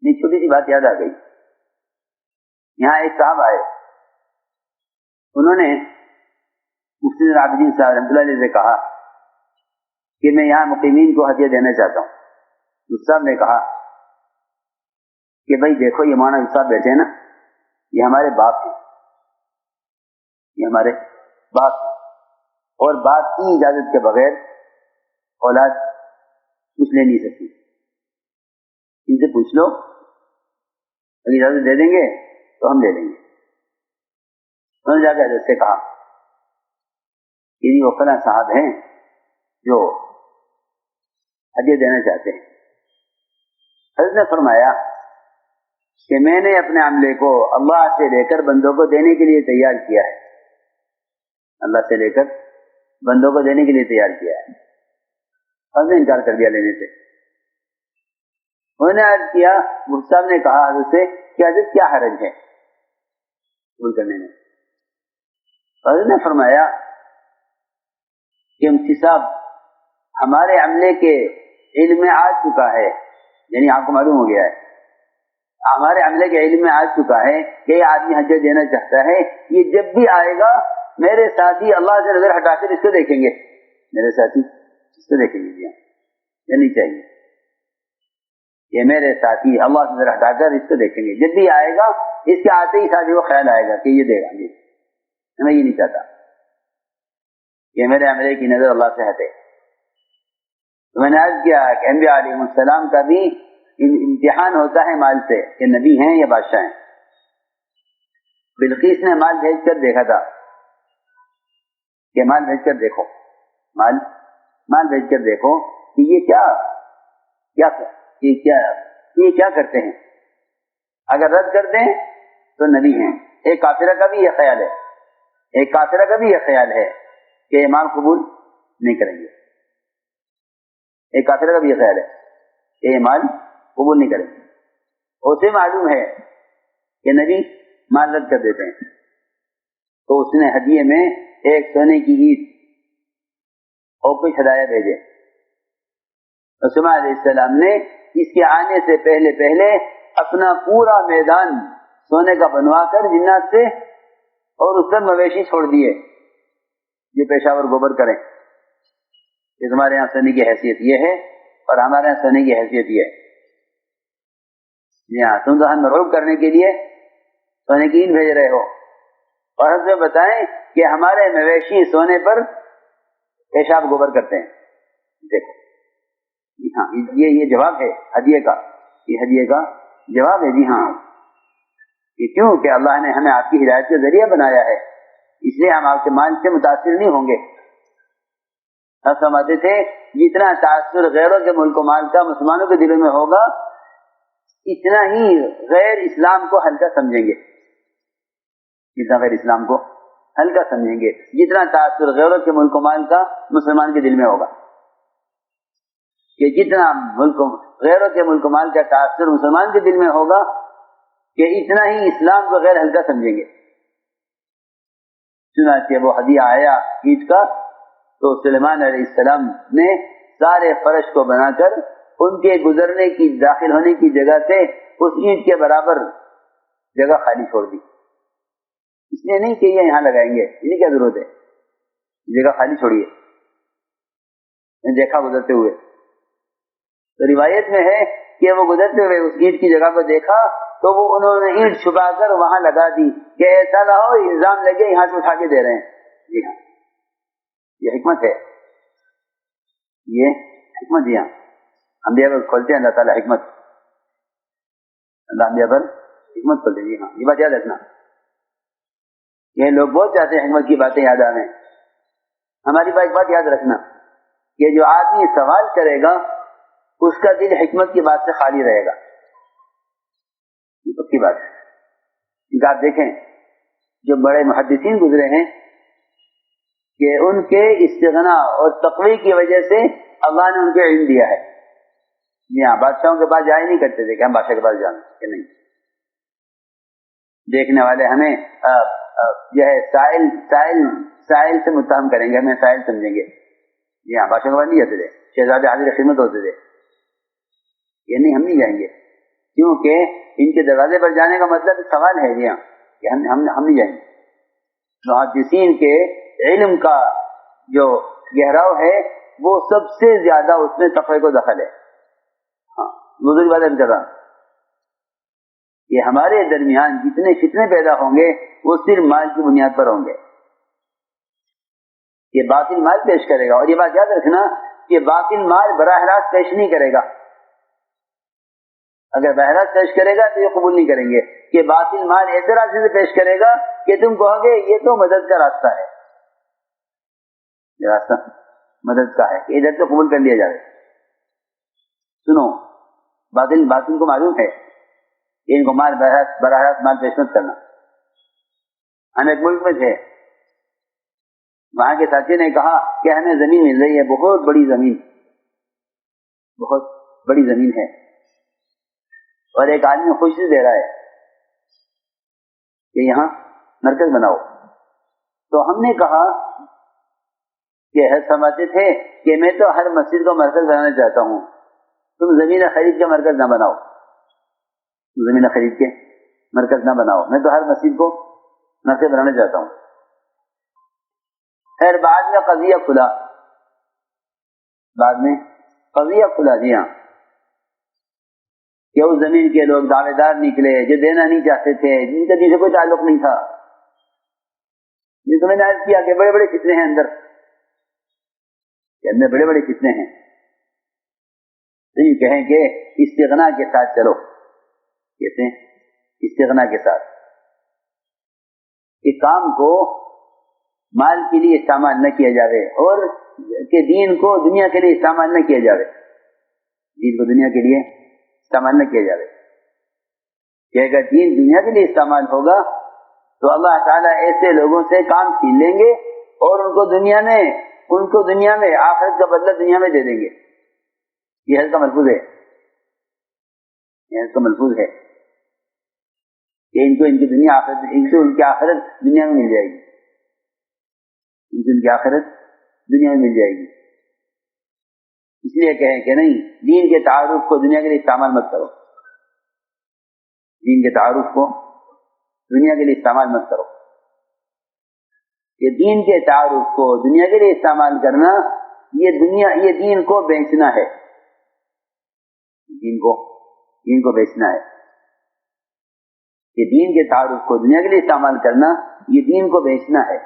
ایک چھوٹی سی بات یاد آ گئی. یہاں ایک صاحب آئے, انہوں نے مفتی العابدین صاحب رحمۃ اللہ علیہ سے کہا کہ میں یہاں مقیمین کو ہدیہ دینا چاہتا ہوں. اس صاحب نے کہا کہ بھائی دیکھو یہ مولانا صاحب بیٹھے ہیں نا, یہ ہمارے باپ ہیں, یہ ہمارے باپ ہیں, اور باپ کی اجازت کے بغیر اولاد کچھ لے نہیں سکتی. ان سے پوچھ لو, اگر اجازت دے دیں گے تو ہم لے لیں گے. انہوں نے جا کے حضرت سے کہا کہ وہ فلاں صاحب ہیں جو ہدیہ دینا چاہتے ہیں. حضرت نے فرمایا کہ میں نے اپنے عملے کو اللہ سے لے کر بندوں کو دینے کے لیے تیار کیا ہے, اللہ سے لے کر بندوں کو دینے کے لیے تیار کیا ہے. حضرت نے انکار کر دیا لینے سے. انہوں نے عرض کیا, مفتی صاحب نے کہا حضرت سے کہ حضرت کیا حرج ہے قبول کرنے میں. حضرت نے فرمایا کہ مفتی صاحب ہمارے عملے کے علم میں آ چکا ہے, یعنی آپ کو معلوم ہو گیا ہے, ہمارے عملے کے علم میں آ چکا ہے کہ یہ آدمی ہدیہ دینا چاہتا ہے, یہ جب بھی آئے گا میرے ساتھی اللہ سے نظر ہٹا کر اس کو دیکھیں گے, میرے ساتھی اس کو دیکھیں گے. یہ نہیں چاہیے, یہ میرے ساتھی اللہ سے نظر ہٹا کر اس کو دیکھیں گے. جب بھی آئے گا اس کے آتے ہی ساتھی کو خیال آئے گا کہ یہ دے گا, میں یہ نہیں چاہتا کہ میرے عملے کی نظر اللہ سے ہٹے. تو میں نے عرض کیا کہ انبیاء علیہ السلام کا بھی امتحان ہوتا ہے مال سے, کہ نبی ہیں یا بادشاہ ہیں. بلقیس نے مال بھیج کر دیکھا تھا کہ مال بھیج کر دیکھو, مال بھیج کر دیکھو کہ یہ کیا کرتے ہیں. اگر رد کر دیں تو نبی ہیں. ایک کافرہ کا بھی یہ خیال ہے, ایک کافرہ کا بھی یہ خیال ہے کہ یہ مال قبول نہیں کریں گے. ایک کافرہ کا بھی یہ خیال ہے کہ یہ مال قبول نہیں کریں گے. اسے معلوم ہے کہ نبی مال رد کر دیتے ہیں, تو اس نے ہدیے میں ایک سونے کی اینٹ اور کچھ ہدایہ بھیجے. رسول علیہ السلام نے اس کے آنے سے پہلے اپنا پورا میدان سونے کا بنوا کر جنات سے اور اس پر مویشی چھوڑ دیے یہ پیشاور گوبر کریں کہ تمہارے یہاں سونے کی حیثیت یہ ہے اور ہمارے یہاں سونے کی حیثیت یہ ہے. جی ہاں, تم تو ہم مرغوب کرنے کے لیے سونے کی اینٹ بھیج رہے ہو, اور ہم بتائیں کہ ہمارے مویشی سونے پر پیشاب گوبر کرتے ہیں. دیکھو جی ہاں, یہ جواب ہے ہدیے کا, یہ ہدیے کا جواب ہے. جی ہاں, یہ کیوں کہ اللہ نے ہمیں آپ کی ہدایت کا ذریعہ بنایا ہے, اس لیے ہم آپ کے مال سے متاثر نہیں ہوں گے. آپ سمجھتے تھے جتنا تاثر غیروں کے ملک و مال کا مسلمانوں کے دلوں میں ہوگا اتنا ہی غیر اسلام کو ہلکا سمجھیں گے, جتنا غیر اسلام کو ہلکا سمجھیں گے, جتنا تاثر غیروں کے ملک و مال کا مسلمان کے دل میں ہوگا, کہ جتنا غیروں کے ملک و مال کا تاثر مسلمان کے دل میں ہوگا کہ اتنا ہی اسلام کو غیر ہلکا سمجھیں گے. چنانچہ وہ ہدیہ آیا عید کا, تو سلیمان علیہ السلام نے سارے فرش کو بنا کر ان کے گزرنے کی داخل ہونے کی جگہ سے اس عید کے برابر جگہ خالی چھوڑ دی. اس لیے نہیں کہ یہ یہاں لگائیں گے, انہیں کیا ضرورت ہے, جگہ خالی چھوڑیے. میں دیکھا گزرتے ہوئے, تو روایت میں ہے کہ وہ گزرتے ہوئے اس عید کی جگہ کو دیکھا تو وہ انہوں نے اینٹ چھپا کر وہاں لگا دی کہ ایسا نہ ہو الزام لگے یہاں سے اٹھا کے دے رہے ہیں. جی ہاں, یہ حکمت ہے, یہ حکمت. جی ہاں, انبیاء پر کھولتے ہیں اللہ تعالیٰ حکمت, اللہ انبیاء پر حکمت کھولتے ہیں. جی ہاں, یہ بات یاد رکھنا. یہ لوگ بہت چاہتے ہیں حکمت کی باتیں یاد آنے. ہماری بات یاد رکھنا کہ جو آدمی سوال کرے گا اس کا دل حکمت کی بات سے خالی رہے گا. یہ پکی بات ہے. آپ دیکھیں جو بڑے محدثین گزرے ہیں کہ ان کے استغنا اور تقوی کی وجہ سے اللہ نے ان کو علم دیا ہے. جی ہاں, بادشاہوں کے پاس جایا نہیں کرتے تھے کہ ہم بادشاہ کے پاس جائیں کہ نہیں. دیکھنے والے ہمیں جو ہے سائل سے متہم کریں گے, ہمیں سائل سمجھیں گے. جی ہاں, بادشاہ کے پاس نہیں جاتے تھے, شہزادے حاضر خدمت ہوتے تھے. یہ نہیں, ہم نہیں جائیں گے. کیونکہ ان کے دروازے پر جانے کا مطلب سوال ہے جی ہاں کہ ہم نہیں جائیں گے. محدثین کے علم کا جو گہراؤ ہے وہ سب سے زیادہ اس میں تقوی کو دخل ہے. ہاں بزرگ بات کر رہا ہوں کہ ہمارے درمیان جتنے فتنے پیدا ہوں گے وہ صرف مال کی بنیاد پر ہوں گے. یہ باطل مال پیش کرے گا, اور یہ بات یاد رکھنا کہ باطل مال براہ راست پیش نہیں کرے گا. اگر براہ راست پیش کرے گا تو یہ قبول نہیں کریں گے کہ باطل مال ایسے راستے سے پیش کرے گا کہ تم کہو گے یہ تو مدد کا راستہ ہے, یہ راستہ مدد کا ہے, ادھر تو قبول کر لیا جائے. سنو, باطل کو معلوم ہے ان کو مال براہ راست مال پیش مت کرنا. ہم ایک ملک میں تھے, وہاں کے ساتھی نے کہا کہ ہمیں زمین مل رہی ہے, بہت بڑی زمین, بہت بڑی زمین ہے, اور ایک آدمی خوشی دے رہا ہے کہ یہاں مرکز بناؤ. تو ہم نے کہا کہ سمجھتے تھے کہ میں تو ہر مسجد کو مرکز بنانا چاہتا ہوں, تم زمین خرید کے مرکز نہ بناؤ, زمین خرید کے مرکز نہ بناؤ, میں تو ہر مسجد کو مرکز بنانا چاہتا ہوں. خیر بعد میں قضیہ کھلا, جی ہاں, کہ اس زمین کے لوگ دعوے دار نکلے جو دینا نہیں چاہتے تھے, جن کا جن سے کوئی تعلق نہیں تھا. جس میں نے عرض کیا کہ بڑے بڑے فتنے ہیں اندر بڑے بڑے فتنے ہیں. تو یہ کہیں کہ استغنا کے ساتھ چلو, کہتے ہیں استغنا کے ساتھ, کہ کام کو مال کے لیے استعمال نہ کیا جائے اور کہ دین کو دنیا کے لیے استعمال نہ کیا جائے, دین کو دنیا کے لیے استعمال نہ کیا جائے. کہ اگر دین دنیا کے لیے استعمال ہوگا تو اللہ تعالیٰ ایسے لوگوں سے کام چھین لیں گے اور ان کو دنیا میں آخرت کا بدلہ دنیا میں دے دیں گے. یہ حل کا ملفوظ ہے, یہ حل کا ملفوظ ہے کہ ان کو ان کی دنیا آخرت, ان کو ان کی آخرت دنیا میں مل جائے گی, ان کی آخرت دنیا میں مل جائے گی. اس لیے کہیں کہ نہیں, دین کے تعارف کو دنیا کے لیے استعمال مت کرو, دین کے تعارف کو دنیا کے لیے استعمال مت کرو. یہ دین کے تعارف کو دنیا کے لیے استعمال کرنا, یہ دین کو بیچنا ہے, دین کو بیچنا ہے. یہ دین کے تعارف کو دنیا کے لیے استعمال کرنا, یہ دین کو بیچنا ہے.